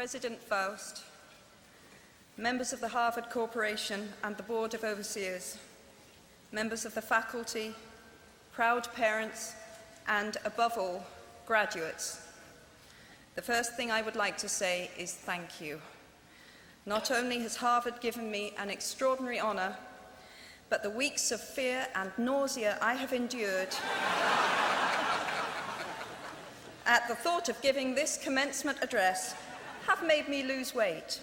President Faust, members of the Harvard Corporation and the Board of Overseers, members of the faculty, proud parents, and above all, graduates. The first thing I would like to say is thank you. Not only has Harvard given me an extraordinary honor, but the weeks of fear and nausea I have endured at the thought of giving this commencement address have made me lose weight.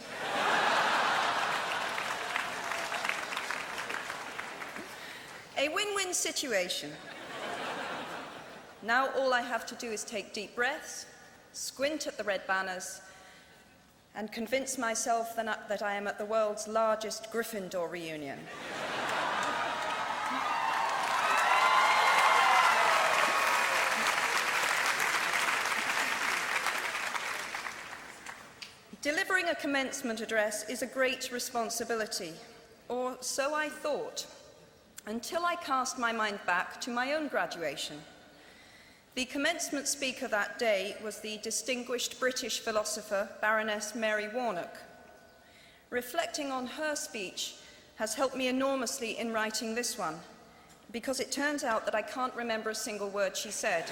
A win-win situation. Now all I have to do is take deep breaths, squint at the red banners, and convince myself that I am at the world's largest Gryffindor reunion. Delivering a commencement address is a great responsibility, or so I thought, until I cast my mind back to my own graduation. The commencement speaker that day was the distinguished British philosopher, Baroness Mary Warnock. Reflecting on her speech has helped me enormously in writing this one, because it turns out that I can't remember a single word she said.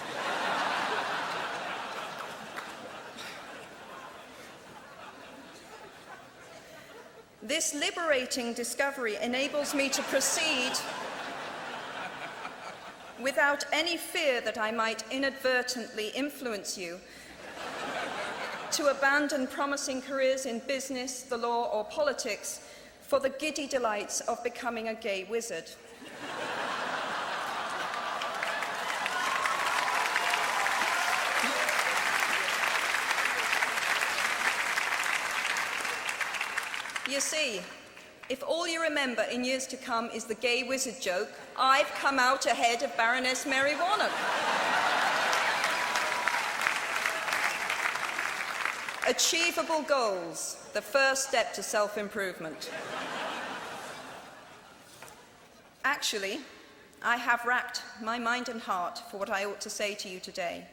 This liberating discovery enables me to proceed without any fear that I might inadvertently influence you to abandon promising careers in business, the law, or politics for the giddy delights of becoming a gay wizard. You see, if all you remember in years to come is the gay wizard joke, I've come out ahead of Baroness Mary Warnock. Achievable goals, the first step to self-improvement. Actually, I have racked my mind and heart for what I ought to say to you today.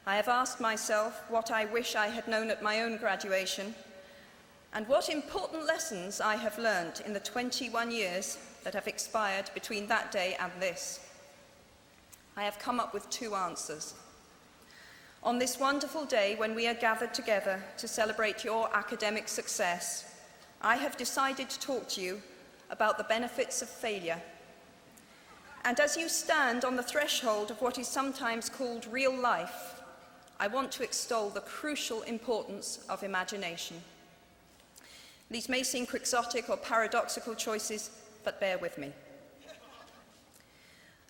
I have asked myself what I wish I had known at my own graduation, and what important lessons I have learned in the 21 years that have expired between that day and this. I have come up with two answers. On this wonderful day when we are gathered together to celebrate your academic success, I have decided to talk to you about the benefits of failure. And as you stand on the threshold of what is sometimes called real life, I want to extol the crucial importance of imagination. These may seem quixotic or paradoxical choices, but bear with me.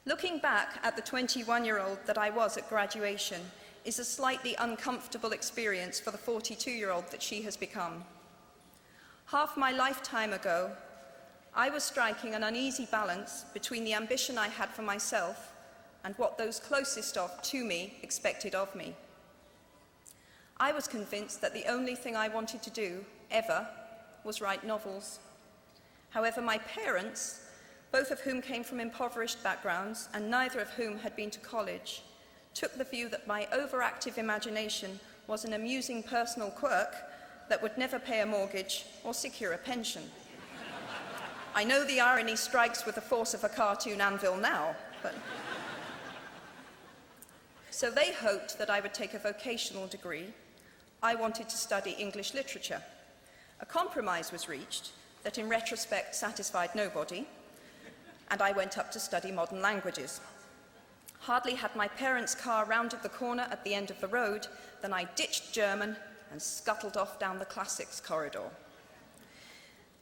Looking back at the 21-year-old that I was at graduation is a slightly uncomfortable experience for the 42-year-old that she has become. Half my lifetime ago, I was striking an uneasy balance between the ambition I had for myself and what those closest to me expected of me. I was convinced that the only thing I wanted to do, ever, was write novels. However, my parents, both of whom came from impoverished backgrounds and neither of whom had been to college, took the view that my overactive imagination was an amusing personal quirk that would never pay a mortgage or secure a pension. I know the irony strikes with the force of a cartoon anvil now, but... So they hoped that I would take a vocational degree. I wanted to study English literature. A compromise was reached that in retrospect satisfied nobody, and I went up to study modern languages. Hardly had my parents' car rounded the corner at the end of the road than I ditched German and scuttled off down the classics corridor.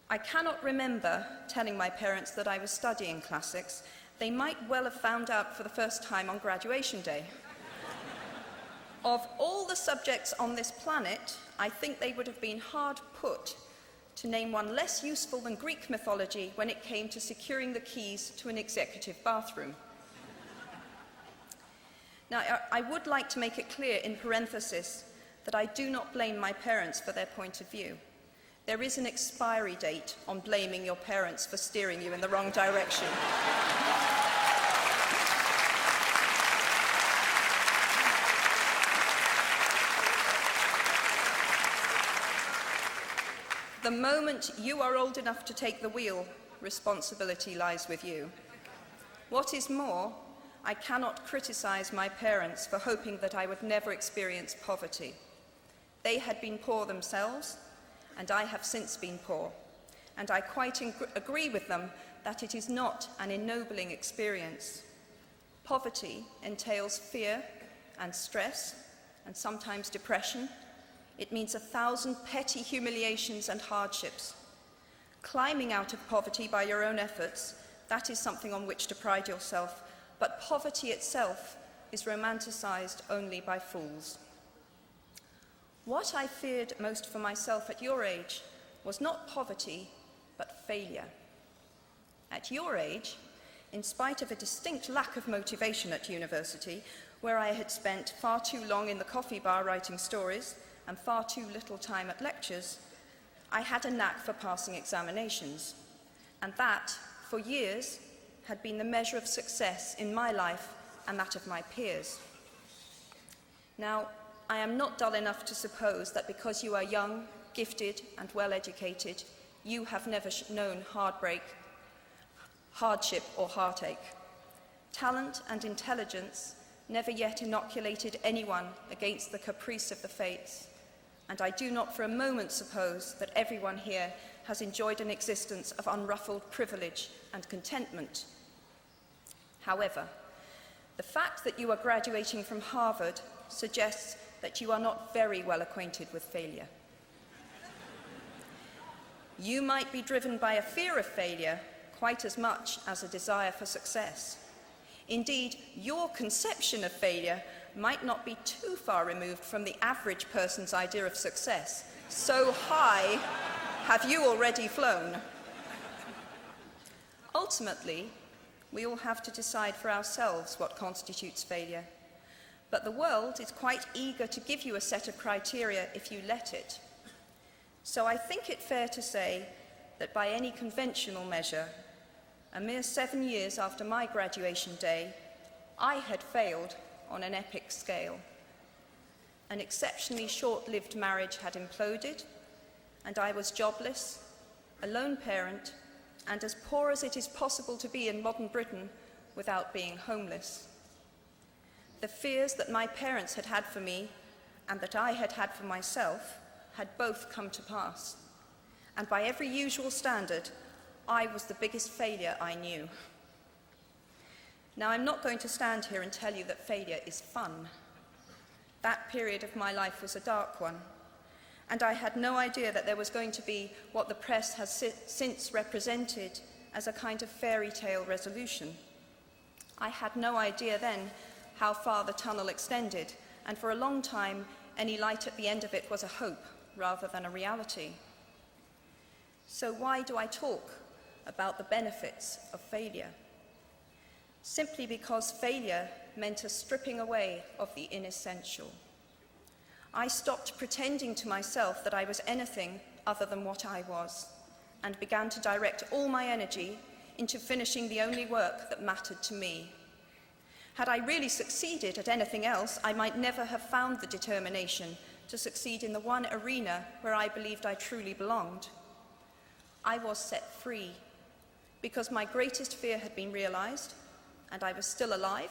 I cannot remember telling my parents that I was studying classics. They might well have found out for the first time on graduation day. Of all the subjects on this planet, I think they would have been hard put to name one less useful than Greek mythology when it came to securing the keys to an executive bathroom. Now, I would like to make it clear in parenthesis that I do not blame my parents for their point of view. There is an expiry date on blaming your parents for steering you in the wrong direction. The moment you are old enough to take the wheel, responsibility lies with you. What is more, I cannot criticize my parents for hoping that I would never experience poverty. They had been poor themselves, and I have since been poor. And I quite agree with them that it is not an ennobling experience. Poverty entails fear and stress, and sometimes depression. It means 1,000 petty humiliations and hardships. Climbing out of poverty by your own efforts, that is something on which to pride yourself, but poverty itself is romanticized only by fools. What I feared most for myself at your age was not poverty, but failure. At your age, in spite of a distinct lack of motivation at university, where I had spent far too long in the coffee bar writing stories and far too little time at lectures, I had a knack for passing examinations, and that, for years, had been the measure of success in my life and that of my peers. Now, I am not dull enough to suppose that because you are young, gifted, and well-educated, you have never known heartbreak, hardship, or heartache. Talent and intelligence never yet inoculated anyone against the caprice of the fates, and I do not for a moment suppose that everyone here has enjoyed an existence of unruffled privilege and contentment. However, the fact that you are graduating from Harvard suggests that you are not very well acquainted with failure. You might be driven by a fear of failure quite as much as a desire for success. Indeed, your conception of failure might not be too far removed from the average person's idea of success. So high have you already flown. Ultimately, we all have to decide for ourselves what constitutes failure. But the world is quite eager to give you a set of criteria if you let it. So I think it fair to say that by any conventional measure, a mere 7 years after my graduation day, I had failed on an epic scale. An exceptionally short-lived marriage had imploded, and I was jobless, a lone parent, and as poor as it is possible to be in modern Britain without being homeless. The fears that my parents had had for me and that I had had for myself had both come to pass, and by every usual standard, I was the biggest failure I knew. Now, I'm not going to stand here and tell you that failure is fun. That period of my life was a dark one, and I had no idea that there was going to be what the press has since represented as a kind of fairy tale resolution. I had no idea then how far the tunnel extended, and for a long time, any light at the end of it was a hope rather than a reality. So why do I talk about the benefits of failure? Simply because failure meant a stripping away of the inessential. I stopped pretending to myself that I was anything other than what I was, and began to direct all my energy into finishing the only work that mattered to me. Had I really succeeded at anything else, I might never have found the determination to succeed in the one arena where I believed I truly belonged. I was set free because my greatest fear had been realized, and I was still alive,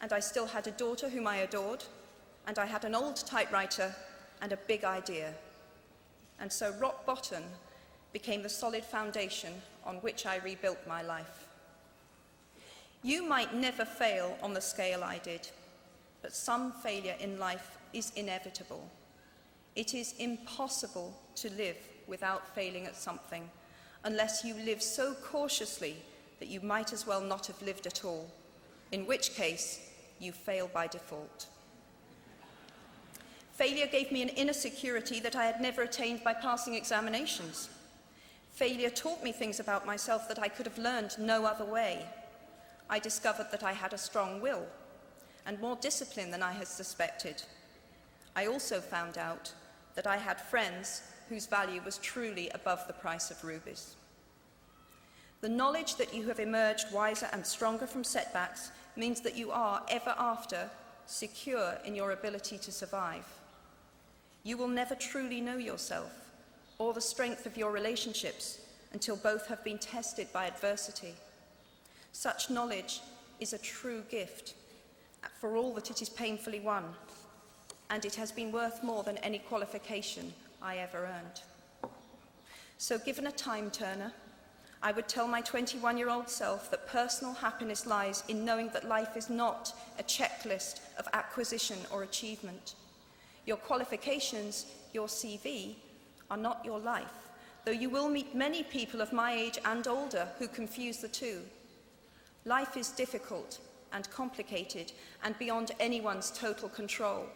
and I still had a daughter whom I adored, and I had an old typewriter and a big idea. And so rock bottom became the solid foundation on which I rebuilt my life. You might never fail on the scale I did, but some failure in life is inevitable. It is impossible to live without failing at something, unless you live so cautiously that you might as well not have lived at all, in which case you fail by default. Failure gave me an inner security that I had never attained by passing examinations. Failure taught me things about myself that I could have learned no other way. I discovered that I had a strong will and more discipline than I had suspected. I also found out that I had friends whose value was truly above the price of rubies. The knowledge that you have emerged wiser and stronger from setbacks means that you are, ever after, secure in your ability to survive. You will never truly know yourself, or the strength of your relationships until both have been tested by adversity. Such knowledge is a true gift, for all that it is painfully won, and it has been worth more than any qualification I ever earned. So given a time turner, I would tell my 21-year-old self that personal happiness lies in knowing that life is not a checklist of acquisition or achievement. Your qualifications, your CV, are not your life, though you will meet many people of my age and older who confuse the two. Life is difficult and complicated and beyond anyone's total control,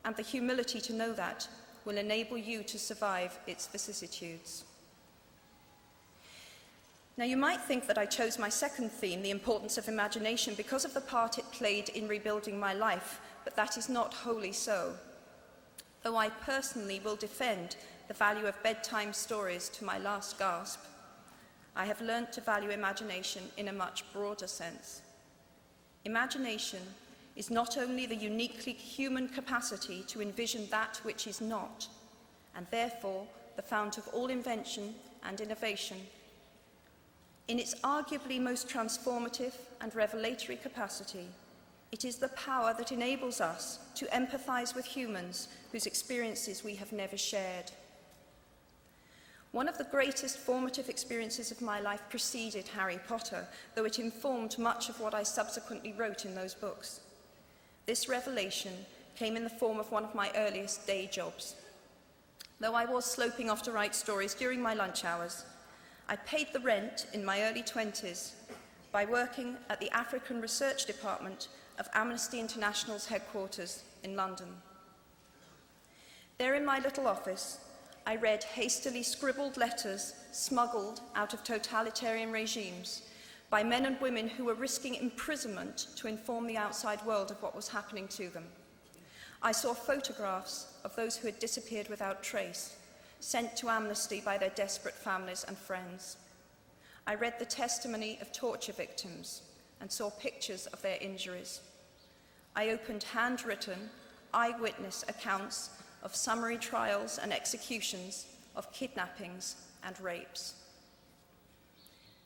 and the humility to know that will enable you to survive its vicissitudes. Now, you might think that I chose my second theme, the importance of imagination, because of the part it played in rebuilding my life, but that is not wholly so. Though I personally will defend the value of bedtime stories to my last gasp, I have learnt to value imagination in a much broader sense. Imagination is not only the uniquely human capacity to envision that which is not, and therefore the fount of all invention and innovation. In its arguably most transformative and revelatory capacity, it is the power that enables us to empathize with humans whose experiences we have never shared. One of the greatest formative experiences of my life preceded Harry Potter, though it informed much of what I subsequently wrote in those books. This revelation came in the form of one of my earliest day jobs. Though I was sloping off to write stories during my lunch hours, I paid the rent in my early 20s by working at the African Research Department of Amnesty International's headquarters in London. There in my little office, I read hastily scribbled letters smuggled out of totalitarian regimes by men and women who were risking imprisonment to inform the outside world of what was happening to them. I saw photographs of those who had disappeared without trace, sent to Amnesty by their desperate families and friends. I read the testimony of torture victims and saw pictures of their injuries. I opened handwritten, eyewitness accounts of summary trials and executions, of kidnappings and rapes.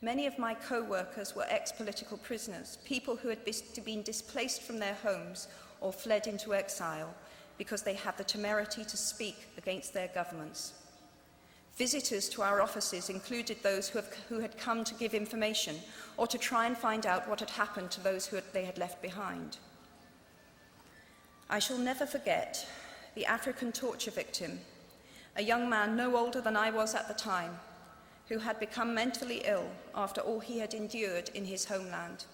Many of my co-workers were ex-political prisoners, people who had been displaced from their homes or fled into exile because they had the temerity to speak against their governments. Visitors to our offices included those who had come to give information or to try and find out what had happened to those they had left behind. I shall never forget the African torture victim, a young man no older than I was at the time, who had become mentally ill after all he had endured in his homeland.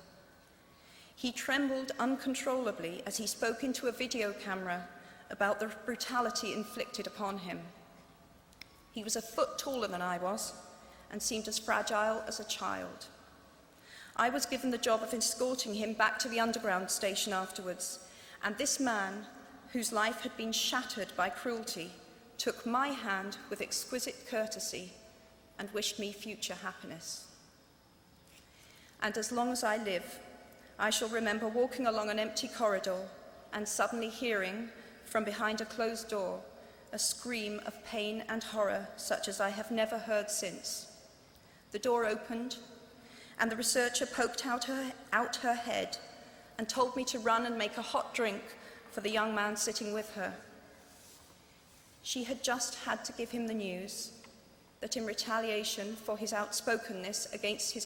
He trembled uncontrollably as he spoke into a video camera about the brutality inflicted upon him. He was a foot taller than I was and seemed as fragile as a child. I was given the job of escorting him back to the underground station afterwards, and this man, whose life had been shattered by cruelty, took my hand with exquisite courtesy and wished me future happiness. And as long as I live, I shall remember walking along an empty corridor and suddenly hearing, from behind a closed door, a scream of pain and horror such as I have never heard since. The door opened, and the researcher poked out her head and told me to run and make a hot drink for the young man sitting with her. She had just had to give him the news that in retaliation for his outspokenness against his